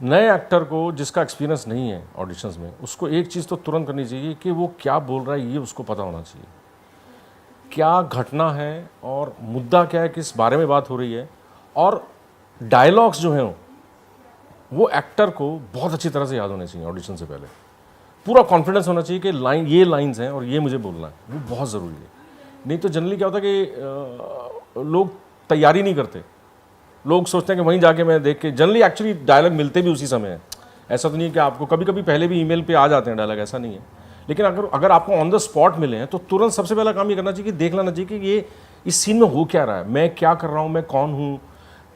नए एक्टर को जिसका एक्सपीरियंस नहीं है ऑडिशंस में, उसको एक चीज़ तो तुरंत करनी चाहिए कि वो क्या बोल रहा है ये उसको पता होना चाहिए। क्या घटना है और मुद्दा क्या है, किस बारे में बात हो रही है, और डायलॉग्स जो हैं वो एक्टर को बहुत अच्छी तरह से याद होने चाहिए ऑडिशन से पहले। पूरा कॉन्फिडेंस होना चाहिए कि ये लाइन्स हैं और ये मुझे बोलना है, वो बहुत ज़रूरी है। नहीं तो जनरली क्या होता है कि लोग तैयारी नहीं करते, लोग सोचते हैं कि वहीं जाके मैं देख के, जनरली एक्चुअली डायलॉग मिलते भी उसी समय है। ऐसा तो नहीं है कि आपको कभी कभी पहले भी ईमेल पे आ जाते हैं डायलॉग, ऐसा नहीं है। लेकिन अगर आपको ऑन द स्पॉट मिले हैं तो तुरंत सबसे पहला काम ये करना चाहिए कि देख लेना चाहिए कि ये इस सीन में हो क्या रहा है, मैं क्या कर रहा हूँ, मैं कौन हूँ,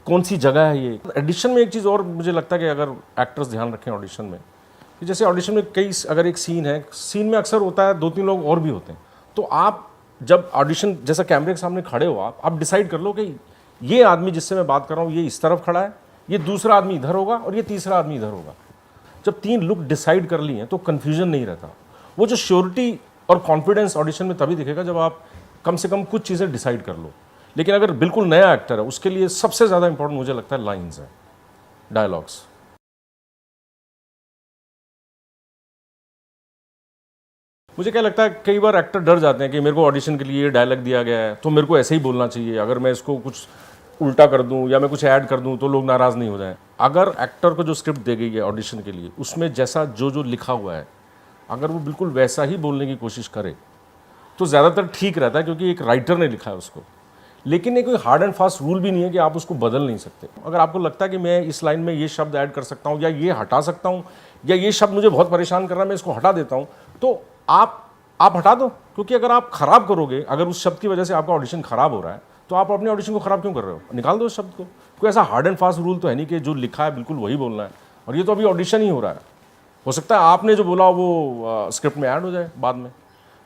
कौन सी जगह है ये। एडिशन में एक चीज़ और मुझे लगता है कि अगर एक्टर्स ध्यान रखें ऑडिशन में, कि जैसे ऑडिशन में अगर एक सीन है, सीन में अक्सर होता है 2-3 लोग और भी होते हैं, तो आप जब ऑडिशन जैसा कैमरे के सामने खड़े हो, आप डिसाइड कर लो कि ये आदमी जिससे मैं बात कर रहा हूँ ये इस तरफ खड़ा है, ये दूसरा आदमी इधर होगा और ये तीसरा आदमी इधर होगा। जब 3 लुक डिसाइड कर लिए हैं तो कन्फ्यूजन नहीं रहता। वो जो श्योरिटी और कॉन्फिडेंस ऑडिशन में तभी दिखेगा जब आप कम से कम कुछ चीज़ें डिसाइड कर लो। लेकिन अगर बिल्कुल नया एक्टर है, उसके लिए सबसे ज़्यादा इंपॉर्टेंट मुझे लगता है लाइन्स है, डायलॉग्स। मुझे क्या लगता है, कई बार एक्टर डर जाते हैं कि मेरे को ऑडिशन के लिए डायलॉग दिया गया है तो मेरे को ऐसे ही बोलना चाहिए, अगर मैं इसको कुछ उल्टा कर दूं या मैं कुछ ऐड कर दूं तो लोग नाराज़ नहीं हो जाएं। अगर एक्टर को जो स्क्रिप्ट दी गई है ऑडिशन के लिए, उसमें जैसा जो लिखा हुआ है, अगर वो बिल्कुल वैसा ही बोलने की कोशिश करे तो ज़्यादातर ठीक रहता है, क्योंकि एक राइटर ने लिखा है उसको। लेकिन ये कोई हार्ड एंड फास्ट रूल भी नहीं है कि आप उसको बदल नहीं सकते। अगर आपको लगता है कि मैं इस लाइन में ये शब्द ऐड कर सकता हूँ या ये हटा सकता हूँ, या ये शब्द मुझे बहुत परेशान कर रहा है मैं इसको हटा देता हूँ, तो आप हटा दो। क्योंकि अगर आप खराब करोगे, अगर उस शब्द की वजह से आपका ऑडिशन खराब हो रहा है, तो आप अपने ऑडिशन को खराब क्यों कर रहे हो? निकाल दो उस शब्द को। कोई ऐसा हार्ड एंड फास्ट रूल तो है नहीं कि जो लिखा है बिल्कुल वही बोलना है। और ये तो अभी ऑडिशन ही हो रहा है, हो सकता है आपने जो बोला वो स्क्रिप्ट में ऐड हो जाए बाद में।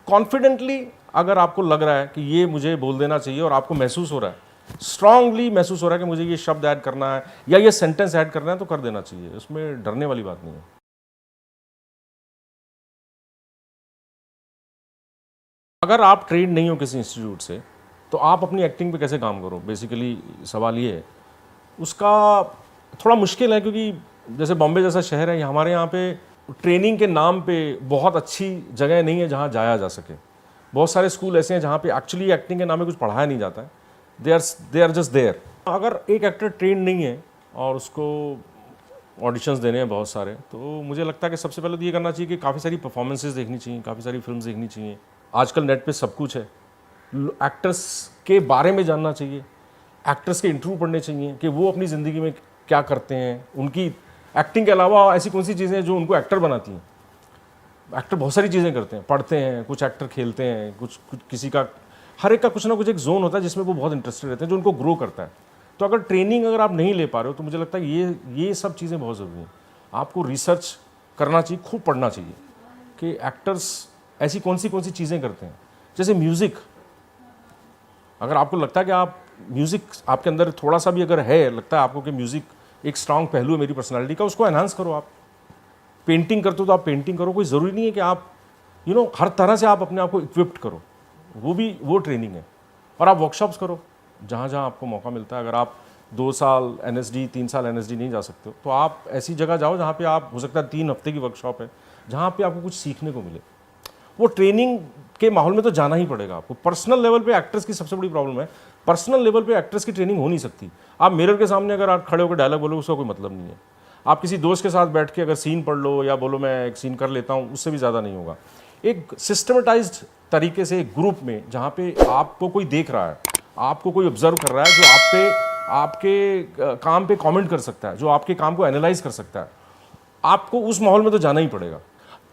कॉन्फिडेंटली अगर आपको लग रहा है कि ये मुझे बोल देना चाहिए और आपको महसूस हो रहा है, स्ट्रांगली महसूस हो रहा है कि मुझे ये शब्द ऐड करना है या ये सेंटेंस ऐड करना है, तो कर देना चाहिए। उसमें डरने वाली बात नहीं है। अगर आप ट्रेन नहीं हो किसी इंस्टीट्यूट से, तो आप अपनी एक्टिंग पे कैसे काम करो, बेसिकली सवाल ये है। उसका थोड़ा मुश्किल है, क्योंकि जैसे बॉम्बे जैसा शहर है, हमारे यहाँ पे ट्रेनिंग के नाम पे बहुत अच्छी जगह नहीं है जहाँ जाया जा सके। बहुत सारे स्कूल ऐसे हैं जहाँ पे एक्चुअली एक्टिंग के नाम पे कुछ पढ़ाया नहीं जाता है, दे आर जस्ट देयर। अगर एक एक्टर ट्रेन नहीं है और उसको ऑडिशंस देने हैं बहुत सारे, तो मुझे लगता है कि सबसे पहले तो ये करना चाहिए कि काफ़ी सारी परफॉर्मेंसेस देखनी चाहिए, काफ़ी सारी फिल्म्स देखनी चाहिए। आजकल नेट पे सब कुछ है, एक्टर्स के बारे में जानना चाहिए, एक्टर्स के इंटरव्यू पढ़ने चाहिए कि वो अपनी ज़िंदगी में क्या करते हैं, उनकी एक्टिंग के अलावा ऐसी कौन सी चीज़ें हैं जो उनको एक्टर बनाती हैं। एक्टर बहुत सारी चीज़ें करते हैं, पढ़ते हैं, कुछ एक्टर खेलते हैं, कुछ किसी का, हर एक का कुछ ना कुछ एक जोन होता है जिसमें वो बहुत इंटरेस्टेड रहते हैं, जो उनको ग्रो करता है। तो अगर ट्रेनिंग अगर आप नहीं ले पा रहे हो, तो मुझे लगता है ये सब चीज़ें बहुत ज़रूरी हैं। आपको रिसर्च करना चाहिए, खूब पढ़ना चाहिए कि एक्टर्स ऐसी कौन सी चीज़ें करते हैं। जैसे म्यूज़िक, अगर आपको लगता है कि आप म्यूज़िक आपके अंदर थोड़ा सा भी अगर है, लगता है आपको कि म्यूज़िक एक स्ट्रांग पहलू है मेरी पर्सनालिटी का, उसको एनहांस करो। आप पेंटिंग करते हो तो आप पेंटिंग करो। कोई ज़रूरी नहीं है कि आप हर तरह से आप अपने आप को इक्विप्ड करो, वो ट्रेनिंग है। और आप वर्कशॉप्स करो जहाँ जहाँ आपको मौका मिलता है। अगर आप 2 साल NSD 3 साल NSD नहीं जा सकते हो, तो आप ऐसी जगह जाओ जहाँ पे आप, हो सकता है 3 हफ्ते की वर्कशॉप है जहाँ पे आपको कुछ सीखने को मिले। वो ट्रेनिंग के माहौल में तो जाना ही पड़ेगा आपको। पर्सनल लेवल पे एक्टर्स की सबसे बड़ी प्रॉब्लम है, पर्सनल लेवल पे एक्टर्स की ट्रेनिंग हो नहीं सकती। आप मिरर के सामने अगर आप खड़े होकर डायलॉग बोलो, उसका कोई मतलब नहीं है। आप किसी दोस्त के साथ बैठ के अगर सीन पढ़ लो या बोलो मैं एक सीन कर लेता हूँ, उससे भी ज़्यादा नहीं होगा। एक सिस्टमेटाइज्ड तरीके से एक ग्रुप में, जहाँ पे आपको कोई देख रहा है, आपको कोई ऑब्जर्व कर रहा है, जो आपके काम पे कमेंट कर सकता है, जो आपके काम को एनालाइज कर सकता है, आपको उस माहौल में तो जाना ही पड़ेगा।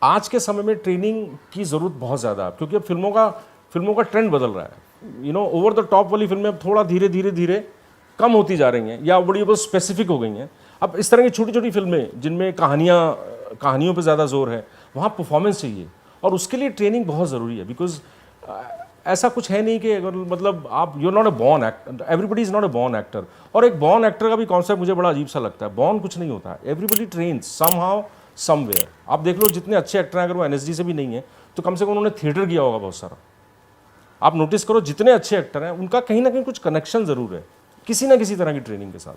आज के समय में ट्रेनिंग की ज़रूरत बहुत ज़्यादा है, क्योंकि अब फिल्मों का ट्रेंड बदल रहा है। ओवर द टॉप वाली फिल्में अब थोड़ा धीरे कम होती जा रही हैं, या बड़ी बहुत स्पेसिफिक हो गई हैं। अब इस तरह की छोटी छोटी फिल्में जिनमें कहानियों पे ज़्यादा जोर है, वहाँ परफॉर्मेंस चाहिए, और उसके लिए ट्रेनिंग बहुत ज़रूरी है। बिकॉज ऐसा कुछ है नहीं कि अगर मतलब आप, you are not a born actor, everybody is not a born actor. और एक बॉर्न एक्टर का भी कॉन्सेप्ट मुझे बड़ा अजीब सा लगता है। बॉर्न कुछ नहीं होता है, एवरीबडी ट्रेन्स समहाउ समवेयर। आप देख लो जितने अच्छे एक्टर हैं, अगर वो NSD से भी नहीं है तो कम से कम उन्होंने थिएटर किया होगा बहुत सारा। आप नोटिस करो जितने अच्छे एक्टर हैं, उनका कहीं ना कहीं कुछ कनेक्शन ज़रूर है किसी ना किसी तरह की ट्रेनिंग के साथ।